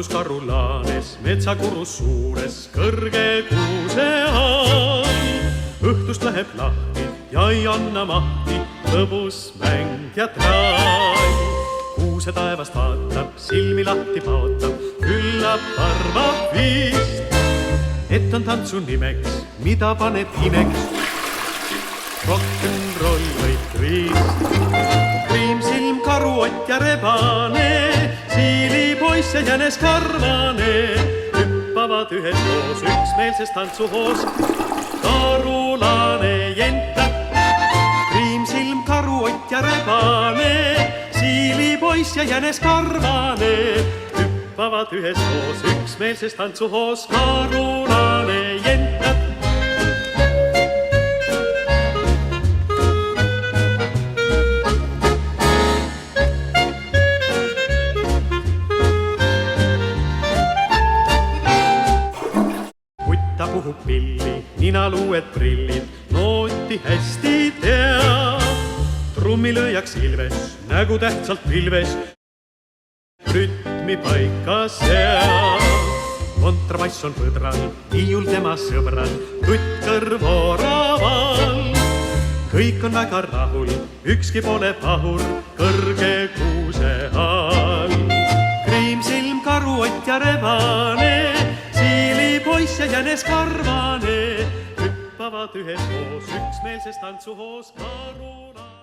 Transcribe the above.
tantsus karulaanes metsakurus suures kõrge kuuse all. Õhtust läheb lahti ja ei anna mahti, lõbus mäng ja traal. Kuuse taevast vaatab, silmi lahti paotab, küllap arvab vist, et on tantsu nimeks, mida paneb imeks rock'n'roll või twist. Kriimsilm, karuott ja rebane, siilipoiss ja jänes karvane hüppavad üheskoos üksmeelses tantsuhoos. Karulane jenta, kriimsilm, karuott ja rebane, siilipoiss ja jänes karvane hüppavad üheskoos üksmeelses tantsuhoos. Karulane jenta. Ta puhub pilli, ninal uued prillid, nooti hästi teab. Trummilööjaks ilves, nägu tähtsalt pilves, rütmi paika seab. Kontrabass on põdral, viiul tema sõbral, tutt kõrv oraval. Kõik on väga rahul, ükski pole pahur kõrge kuuse all. Kriimsilm, karuott ja rebane, poiss ja jänes karvane hüppavad üheskoos üksmeelses tantsuhoos. Karulane